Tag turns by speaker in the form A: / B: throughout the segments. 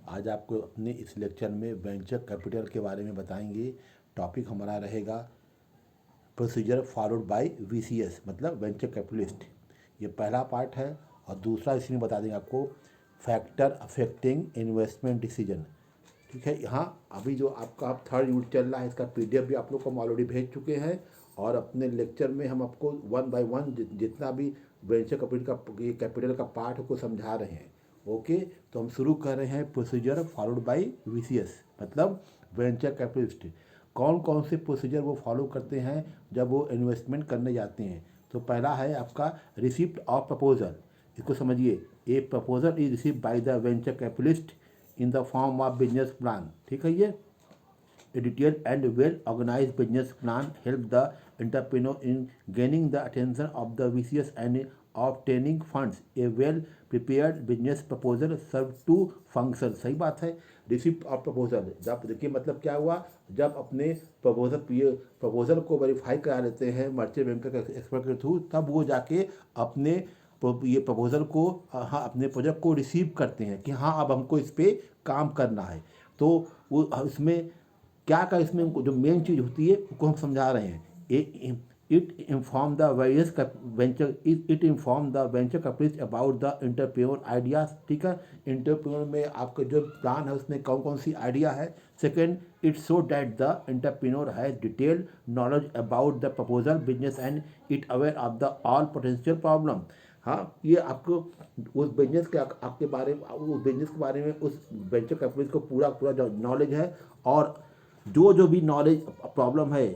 A: आज आपको अपने इस लेक्चर में वेंचर कैपिटल के बारे में बताएंगे। टॉपिक हमारा रहेगा प्रोसीजर फॉलोड बाय वीसीएस मतलब वेंचर कैपिटलिस्ट। ये पहला पार्ट है। और दूसरा इसमें बता देंगे आपको फैक्टर अफेक्टिंग इन्वेस्टमेंट डिसीजन। ठीक है, यहाँ अभी जो आपका अब थर्ड यूनिट चल रहा है, इसका पीडीएफ भी आप लोग को हम ऑलरेडी भेज चुके हैं। और अपने लेक्चर में हम आपको वन बाय वन जितना भी वेंचर कैपिटल का पार्ट को समझा रहे हैं। ओके, तो हम शुरू कर रहे हैं प्रोसीजर फॉलोड बाय वीसीएस मतलब वेंचर कैपिटलिस्ट। कौन कौन से प्रोसीजर वो फॉलो करते हैं जब वो इन्वेस्टमेंट करने जाते हैं। तो पहला है आपका रिसिप्ट ऑफ प्रपोजल। इसको समझिए, ए proposal is received by the venture capitalist in the form of business plan. ठीक है, ये A detailed and well-organized business plan help the entrepreneur in gaining the attention of the VCS and obtaining funds. A well-prepared business proposal serve two functions. सही बात है। Receipt of proposal, जब देखिए मतलब क्या हुआ, जब अपने प्रपोजल को वेरीफाई करा लेते हैं मर्चेंट बैंकर के एक्सपर्ट के थ्रू, तब वो जाके अपने ये प्रपोजल को हाँ अपने प्रोजेक्ट को रिसीव करते हैं कि हाँ अब हमको इस पर काम करना है। तो वो इसमें क्या इसमें जो मेन चीज़ होती है उसको हम समझा रहे हैं। It inform the venture capitalist about the entrepreneur ideas. ठीक है, एंटरप्रेन्योर में आपका जो प्लान है उसमें कौन कौन सी आइडिया है। Second, it show that the entrepreneur has detailed knowledge about the proposal business and it aware of the all potential problem. हाँ, ये आपको उस बिजनेस के आपके बारे में उस बिजनेस के बारे में उस वेंचर कैपिटलिस्ट को पूरा जो नॉलेज है और जो भी नॉलेज प्रॉब्लम है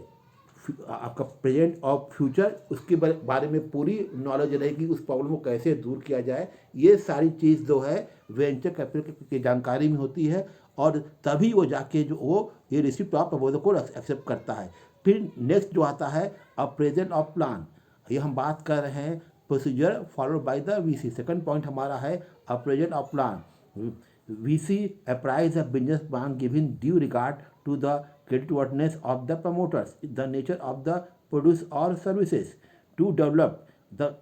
A: आपका प्रेजेंट और फ्यूचर, उसके बारे में पूरी नॉलेज रहेगी, उस प्रॉब्लम को कैसे दूर किया जाए। ये सारी चीज़ जो है वेंचर कैपिटल की जानकारी में होती है और तभी वो जाके जो वो ये रिसिप्ट ऑफ प्रपोजल को एक्सेप्ट करता है। फिर नेक्स्ट जो आता है अप्रेजल ऑफ प्लान। ये हम बात कर रहे हैं procedure followed by the VC. Second point हमारा है appraisal of plan. VC appraise a business plan giving due regard to the creditworthiness of the promoters, the nature of the produce or services to develop,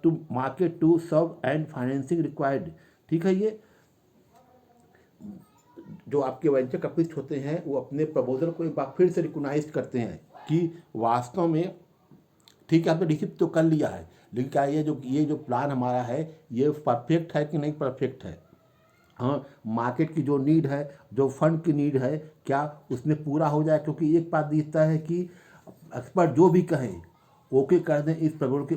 A: to market, to serve and financing required। ठीक है, ये जो आपके venture capitalist होते हैं वो अपने proposal को एक बार फिर से रिकॉग्नाइज करते हैं कि वास्तव में ठीक है आपने रिसिप्ट तो कर लिया है, लेकिन क्या ये जो प्लान हमारा है ये परफेक्ट है कि नहीं परफेक्ट है। हाँ, मार्केट की जो नीड है, जो फंड की नीड है, क्या उसमें पूरा हो जाए। क्योंकि एक बात दिखता है कि एक्सपर्ट जो भी कहें ओके कर दें इस प्रपोजल के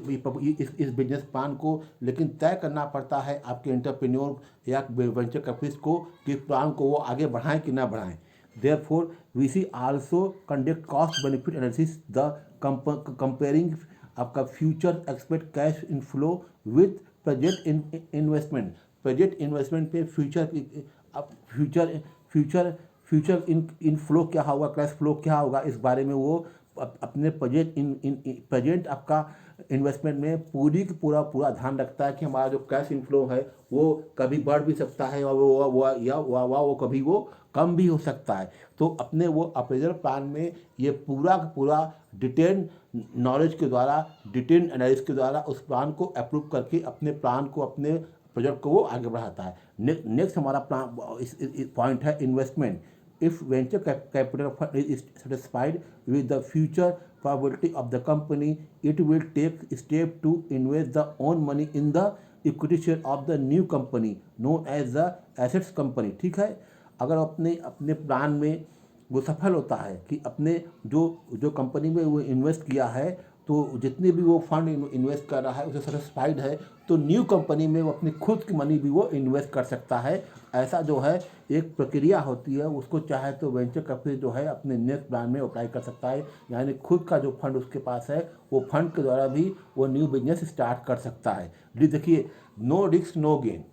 A: इस बिजनेस प्लान को, लेकिन तय करना पड़ता है आपके एंटरप्रेन्योर या वेंचर कैपिटलिस्ट को कि प्लान को वो आगे बढ़ाएं कि ना बढ़ाएं। Therefore VC also conduct cost benefit analysis the comparing आपका future expect cash inflow with present investment. Present investment पे फ्यूचर इनफ्लो क्या होगा, कैश फ्लो क्या होगा, इस बारे में वो अपने प्रेजेंट आपका इन्वेस्टमेंट में पूरा ध्यान रखता है कि हमारा जो कैश इनफ्लो है वो कभी बढ़ भी सकता है और वो कभी वो कम भी हो सकता है। तो अपने वो अप्रेजल प्लान में ये पूरा डिटेल नॉलेज के द्वारा, डिटेल एनालिसिस के द्वारा उस प्लान को अप्रूव करके अपने प्लान को, अपने प्रोजेक्ट को वो आगे बढ़ाता है। नेक्स्ट हमारा प्लान पॉइंट है investment. If venture capital fund is satisfied with the future probability of the company, it will take step to invest the own money in the equity share of the new company known as the assets company. ठीक है, अगर अपने plan में वो सफल होता है कि अपने जो कंपनी में वो इन्वेस्ट किया है, तो जितने भी वो फंड इन्वेस्ट कर रहा है उसे सेटिस्फाइड है, तो न्यू कंपनी में वो अपनी खुद की मनी भी वो इन्वेस्ट कर सकता है। ऐसा जो है एक प्रक्रिया होती है, उसको चाहे तो वेंचर कैपिटल जो है अपने नेक्स्ट प्लान में अप्लाई कर सकता है। यानी खुद का जो फंड उसके पास है वो फंड के द्वारा भी वो न्यू बिजनेस स्टार्ट कर सकता है। देखिए, नो रिस्क नो गेन।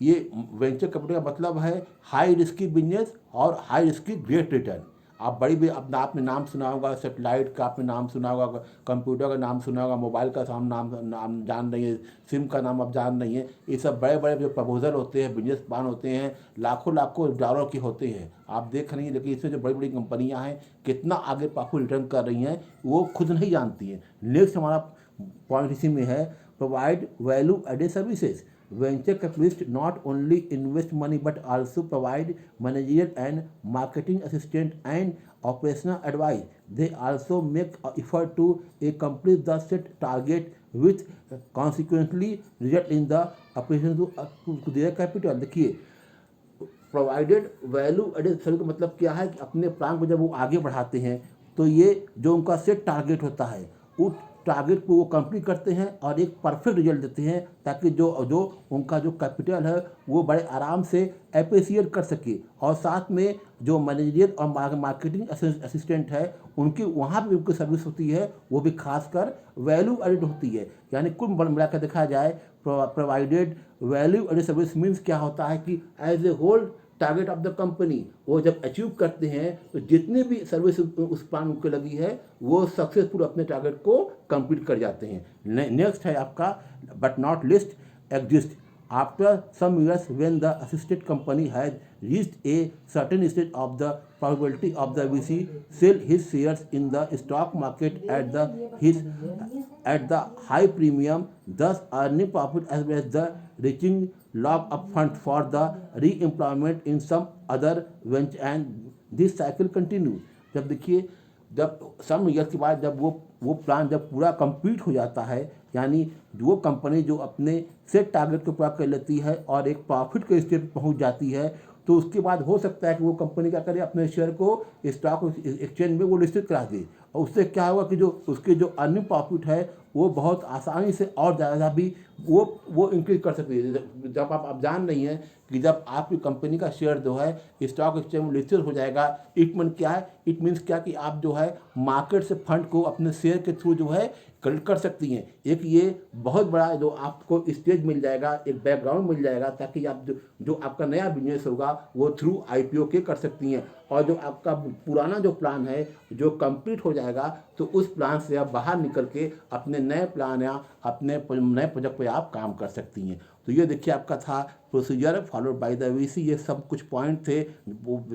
A: ये वेंचर कैपिटल का मतलब है हाई रिस्की बिजनेस और हाई रिस्की ग्रेट रिटर्न। आप आपने नाम सुना होगा, सेटेलाइट का आपने नाम सुना होगा, कंप्यूटर का नाम सुना होगा, मोबाइल का नाम जान रही है, सिम का नाम आप जान रही हैं। ये सब बड़े बड़े जो प्रपोजल होते हैं, बिजनेस प्लान होते हैं, लाखों डॉलर के होते हैं, आप देख रही हैं। लेकिन इसमें जो बड़ी बड़ी कंपनियां हैं कितना आगे प्रॉफिट रिटर्न कर रही हैं वो खुद नहीं जानती हैं। नेक्स्ट हमारा पॉइंट इसी में है provide value added services. venture capitalists not only invest money but also provide managerial and marketing assistance and operational advice. They also make effort to accomplish the set target, which consequently result in the appreciation to their capital. देखिए, provided value added service का मतलब क्या है कि अपने plan को जब वो आगे बढ़ाते हैं तो ये जो उनका सेट टारगेट होता है उस टारगेट को वो कंप्लीट करते हैं और एक परफेक्ट रिजल्ट देते हैं, ताकि जो जो उनका जो कैपिटल है वो बड़े आराम से अप्रिसिएट कर सके। और साथ में जो मैनेजरियल और मार्केटिंग असिस्टेंट है उनकी वहाँ भी उनकी सर्विस होती है, वो भी खासकर वैल्यू एडेड होती है। यानी कुल मिलाकर देखा जाए provided value added service means क्या होता है कि as a whole target of the company वो जब अचीव करते हैं तो जितनी भी सर्विस उस प्लान को लगी है वो सक्सेसफुल अपने टारगेट को कंप्लीट कर जाते हैं। नेक्स्ट है आपका but not list exist after some years when the assisted company has reached a certain stage of the probability of the VC sell his shares in the stock market at the high premium, thus earning profit as well as the reaching lock up fund for the re-employment in some other venture, and this cycle continues। जब देखिए जब some year के बाद जब वो plan जब पूरा complete हो जाता है, यानी वो कंपनी जो अपने सेट टारगेट को पूरा कर लेती है और एक प्रॉफिट के स्टेज पर पहुंच जाती है, तो उसके बाद हो सकता है कि वो कंपनी क्या करे, अपने शेयर को स्टॉक एक्सचेंज में वो लिस्टेड करा दे। और उससे क्या होगा कि जो उसके जो अर्निंग प्रॉफिट है वो बहुत आसानी से और ज़्यादा भी वो इंक्रीज कर सकती है। जब आप जान रही हैं कि जब आपकी कंपनी का शेयर जो है स्टॉक एक्सचेंज में लिस्टेड हो जाएगा, इट मीन क्या है, इट मीन्स क्या कि आप जो है मार्केट से फंड को अपने शेयर के थ्रू जो है कलेक्ट कर सकती हैं। एक ये बहुत बड़ा जो आपको स्टेज मिल जाएगा, एक बैकग्राउंड मिल जाएगा, ताकि आप जो आपका नया बिजनेस होगा वो थ्रू IPO के कर सकती हैं। और जो आपका पुराना जो प्लान है जो कंप्लीट हो जाएगा तो उस प्लान से आप बाहर निकल के अपने नए प्लान या अपने नए प्रोजेक्ट पे आप काम कर सकती हैं। तो ये देखिए आपका था procedure followed by the VC। ये सब कुछ पॉइंट थे,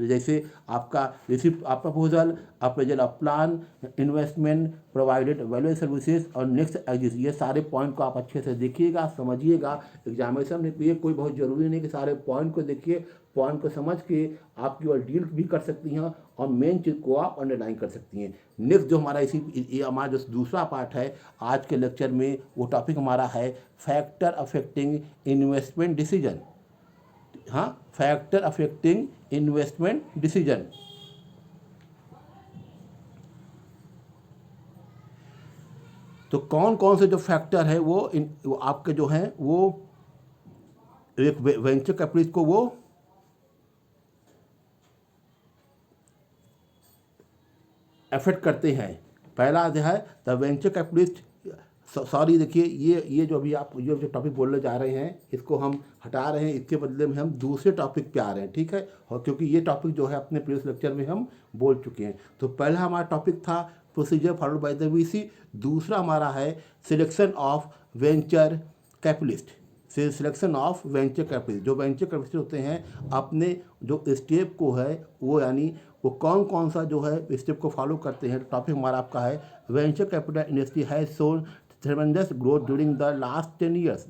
A: जैसे आपका receipt of proposal, appraisal of plan, investment, provided value services और नेक्स्ट एग्जिट। ये सारे पॉइंट को आप अच्छे से देखिएगा, समझिएगा। एग्जामिनेशन में ये कोई बहुत ज़रूरी नहीं कि सारे पॉइंट को देखिए, पॉइंट को समझ के आप केवल डील भी कर सकती हैं और मेन चीज़ को आप अंडरलाइन कर सकती हैं। नेक्स्ट जो हमारा ये हमारा जो दूसरा पार्ट है आज के लेक्चर में, वो टॉपिक हमारा है फैक्टर अफेक्टिंग इन्वेस्टमेंट डिसीजन। हाँ, फैक्टर अफेक्टिंग इन्वेस्टमेंट डिसीजन। तो कौन कौन से जो फैक्टर है वो आपके जो हैं वो एक वेंचर कैपिटलिस्ट को वो अफेक्ट करते हैं। पहला जो है द वेंचर कैपिटलिस्ट, सॉरी देखिए ये जो अभी आप ये जो टॉपिक बोलने जा रहे हैं इसको हम हटा रहे हैं, इसके बदले में हम दूसरे टॉपिक पे आ रहे हैं, ठीक है। और क्योंकि ये टॉपिक जो है अपने प्रीवियस लेक्चर में हम बोल चुके हैं। तो पहला हमारा टॉपिक था procedure followed by the VC। दूसरा हमारा है selection of venture capitalist. Selection of venture capitalist, जो वेंचर कैपिटलिस्ट होते हैं अपने जो स्टेप को है वो, यानी वो कौन कौन सा जो है स्टेप को फॉलो करते हैं। टॉपिक हमारा आपका है venture capital industry has shown tremendous growth during the last 10 years.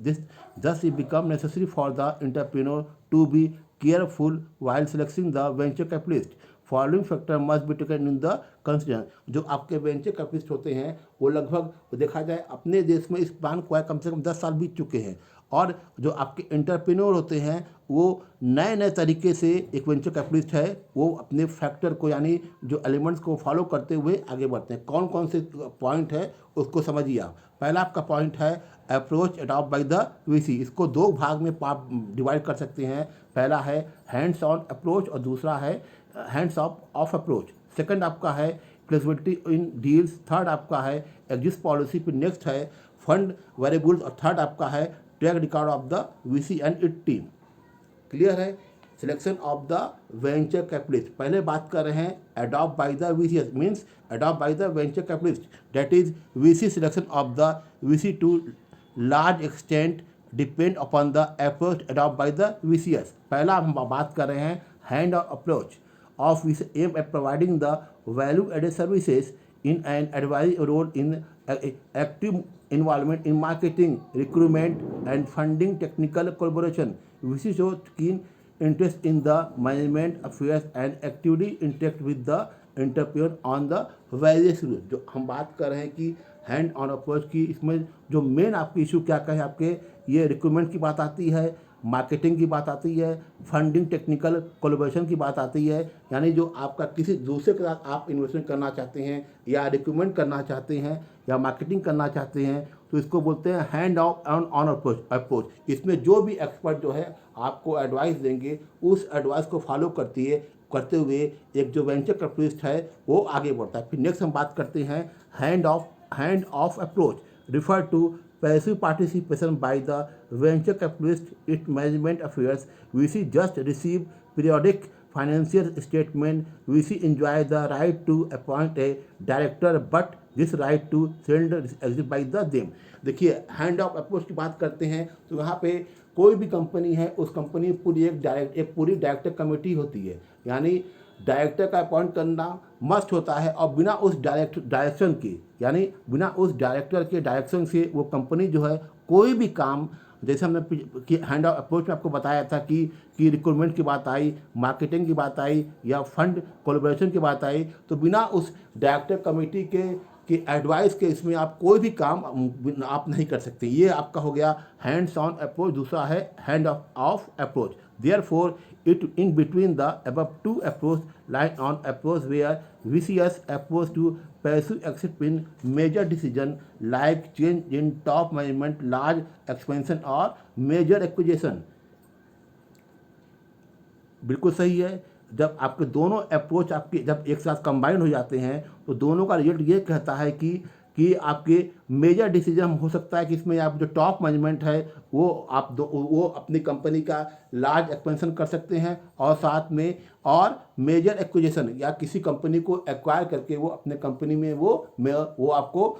A: Thus it become necessary for the entrepreneur to be careful while selecting the venture capitalist. Following factor must be taken in the consideration. जो आपके venture capitalist होते हैं वो लगभग देखा जाए अपने देश में इस प्लान को कम से कम 10 साल बीत चुके हैं, और जो आपके एंटरप्रेन्योर होते हैं वो नए नए तरीके से एक वेंचर कैपिटलिस्ट है वो अपने फैक्टर को, यानी जो एलिमेंट्स को फॉलो करते हुए आगे बढ़ते हैं। कौन कौन से पॉइंट है उसको समझिए आप। पहला आपका पॉइंट है approach adopt by the VC। इसको दो भाग में डिवाइड कर सकते हैं। पहला है हैंड्स ऑन अप्रोच और दूसरा है हैंड्स ऑफ अप्रोच। सेकंड आपका है फ्लेक्सिबिलिटी इन डील्स। थर्ड आपका है एग्जिट पॉलिसी। फिर नेक्स्ट है फंड वेरिएबल्स और थर्ड आपका है track record of the VC and it team. Clear है। Selection of the venture capitalist, पहले बात कर रहे हैं adopt by the VC means adopt by the venture capitalist, that is VC selection of the VC to large extent depend upon the approach adopt by the VCS। पहला हम बात कर रहे हैं hand on approach of VC aim at providing the value added services in an advisory role in active involvement in marketing, recruitment, and funding technical collaboration. VC shows keen interest in the management affairs and actively interact with the entrepreneur on the various routes. जो हम बात कर रहे हैं कि hand on approach की, इसमें जो मेन आपकी इशू क्या क्या है, आपके ये रिक्रूटमेंट की बात आती है, मार्केटिंग की बात आती है, फंडिंग टेक्निकल कोलैबोरेशन की बात आती है, यानी जो आपका किसी दूसरे के साथ आप इन्वेस्टमेंट करना चाहते हैं या रिक्रूटमेंट करना चाहते हैं या मार्केटिंग करना चाहते हैं, तो इसको बोलते हैं हैंड ऑन अप्रोच। इसमें जो भी एक्सपर्ट जो है आपको एडवाइस देंगे, उस एडवाइस को फॉलो करते हुए एक जो वेंचर कैपिटलिस्ट है वो आगे बढ़ता है। फिर नेक्स्ट हम बात करते हैं hand off approach, refer to passive participation by the venture capitalist in management affairs. VC just receive periodic financial statement. VC enjoy the right to appoint a director, but this right to send exit by the them. देखिए hand off approach की बात करते हैं तो यहाँ पे कोई भी कंपनी है, उस कंपनी पूरी एक पूरी डायरेक्टर कमेटी होती है, यानी डायरेक्टर का अपॉइंट करना मस्ट होता है, और बिना उस डायरेक्शन के, यानी बिना उस डायरेक्टर के डायरेक्शन से वो कंपनी जो है कोई भी काम, जैसे हमने हैंड ऑफ अप्रोच में आपको बताया था कि रिक्रूटमेंट की बात आई, मार्केटिंग की बात आई या फंड कोलैबोरेशन की बात आई, तो बिना उस डायरेक्टर कमेटी के एडवाइस के इसमें आप कोई भी काम आप नहीं कर सकते। ये आपका हो गया हैंड्स ऑन अप्रोच। दूसरा है hand off approach. Therefore, it in between the above two approach line on approach where VCS approach to pursue exit in major decision like change in top management, large expansion और major acquisition। बिल्कुल सही है। जब आपके दोनों approach आपके जब एक साथ कंबाइन हो जाते हैं तो दोनों का रिजल्ट ये कहता है कि आपके मेजर डिसीजन हो सकता है कि इसमें आप जो टॉप मैनेजमेंट है वो वो अपनी कंपनी का लार्ज एक्सपेंशन कर सकते हैं, और साथ में और मेजर एक्विजिशन या किसी कंपनी को एक्वायर करके वो अपने कंपनी में वो आपको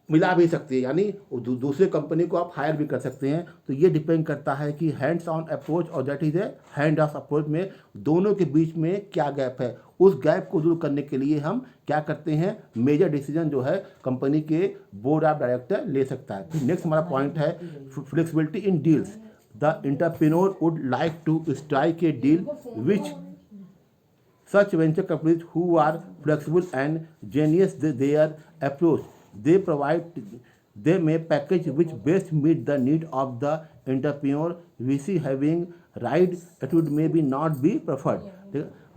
A: मिला भी सकती है, यानी दूसरे कंपनी को आप हायर भी कर सकते हैं। तो ये डिपेंड करता है कि हैंड्स ऑन अप्रोच और that is a hand off approach में दोनों के बीच में क्या गैप है। उस गैप को दूर करने के लिए हम क्या करते हैं, मेजर डिसीजन जो है कंपनी के बोर्ड ऑफ डायरेक्टर ले सकता है। फिर नेक्स्ट हमारा पॉइंट है flexibility in deals. The entrepreneur would like to strike a deal which such venture capitalists who are flexible and genius their approach. They may package which best meet the need of the entrepreneur. VC having right attitude may be not be preferred।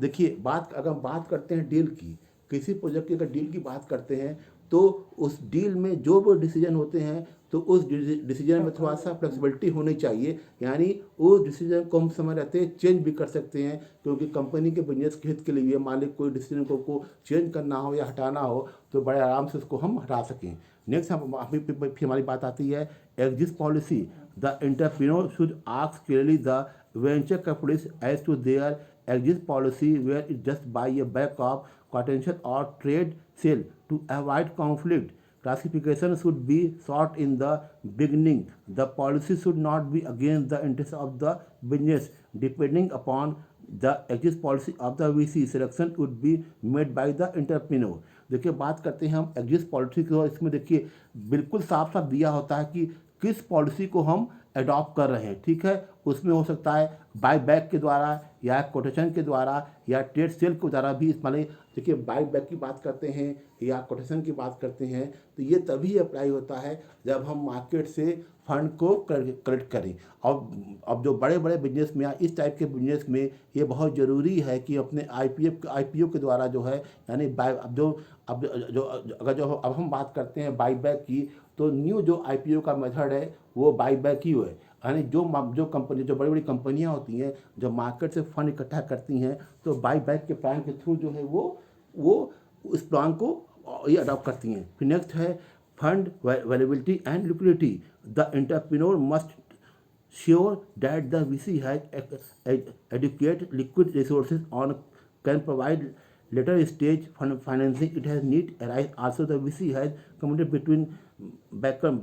A: देखिए अगर हम बात करते हैं deal की, किसी project की अगर डील की बात करते हैं तो उस डील में जो भी डिसीजन होते हैं तो उस डिसीजन में थोड़ा सा फ्लेक्सिबिलिटी होनी चाहिए, यानी उस डिसीजन को हम समय रहते चेंज भी कर सकते हैं, क्योंकि कंपनी के बिजनेस के हित के लिए मालिक कोई डिसीजन को चेंज करना हो या हटाना हो तो बड़े आराम से उसको हम हटा सकें। नेक्स्ट फिर हमारी बात आती है exit policy. The entrepreneur should ask clearly the venture capitalist as to their exit policy where it just buy a back of quotation or trade sale to avoid conflict. Classification should be sought in the beginning. The policy should not be against the interest of the business. Depending upon the exit policy of the VC, selection would be made by the entrepreneur। देखिए बात करते हैं हम exit policy की, इसमें देखिए बिल्कुल साफ साफ दिया होता है कि किस पॉलिसी को हम अडॉप्ट कर रहे हैं। ठीक है, उसमें हो सकता है बाय बैक के द्वारा या कोटेशन के द्वारा या ट्रेड सेल के द्वारा भी इस्तेमाल। देखिए बाय बैक की बात करते हैं या कोटेशन की बात करते हैं तो ये तभी अप्लाई होता है जब हम मार्केट से फंड को कलेक्ट करें। अब जो बड़े बड़े बिजनेस में या इस टाइप के बिजनेस में ये बहुत ज़रूरी है कि अपने आईपीओ के द्वारा जो है, यानी अब हम बात करते हैं बाई बैक की, तो न्यू जो आईपीओ का मेथड है वो बाई बैक ही है, यानी जो कंपनी जो बड़ी बड़ी कंपनियां होती हैं जो मार्केट से फंड इकट्ठा करती हैं तो बाई बैक के प्लान के थ्रू जो है वो उस प्लान को ये अडॉप्ट करती हैं। फिर नेक्स्ट है fund availability and liquidity. The entrepreneur must sure that the VC has adequate liquid resources on can provide later stage financing. It has need arise also the VC has committed between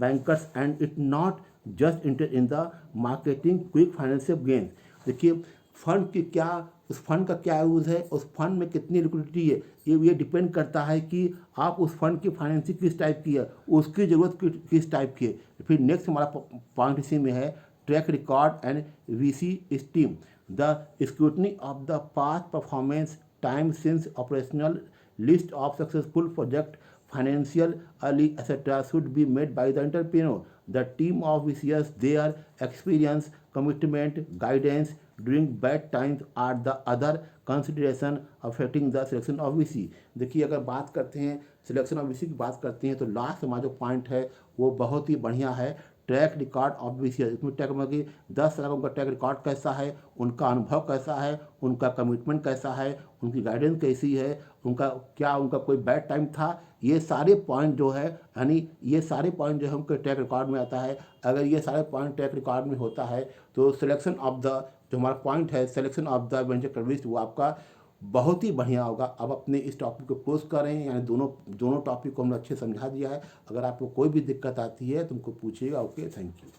A: bankers and it not just interested in the marketing quick financial gains। देखिए fund की क्या उस fund का क्या use है, उस fund में कितनी लिक्विडिटी है, ये डिपेंड करता है कि आप उस फंड की फाइनेंसिंग किस टाइप की है, उसकी ज़रूरत किस टाइप की है। फिर नेक्स्ट हमारा पॉइंट इसी में है track record and VC steam the scrutiny of the past performance time since operational list of successful project financial early etc should be made by the entrepreneur. The team of VCS, their experience, commitment, guidance during bad times are the other consideration affecting the selection of VC. देखिए अगर बात करते हैं selection of VC की बात करते हैं तो लास्ट हमारा जो पॉइंट है वो बहुत ही बढ़िया है, ट्रैक रिकॉर्ड ऑफ VCS। इसमें ट्रैक मतलब कि 10 साल का उनका ट्रैक रिकॉर्ड कैसा है, उनका अनुभव कैसा है, उनका कमिटमेंट कैसा है, उनकी गाइडेंस कैसी है, उनका कोई बैड टाइम था, ये सारे पॉइंट जो है, यानी ये सारे पॉइंट जो है उनके ट्रैक रिकॉर्ड में आता है। अगर ये सारे पॉइंट ट्रैक रिकॉर्ड में होता है तो सिलेक्शन ऑफ द जो हमारा पॉइंट है selection of the venture capitalist वो आपका बहुत ही बढ़िया होगा। अब अपने इस टॉपिक को क्लोज करें, यानी दोनों टॉपिक को हमने अच्छे समझा दिया है। अगर आपको कोई भी दिक्कत आती है तो हमको पूछिएगा। Okay, thank you.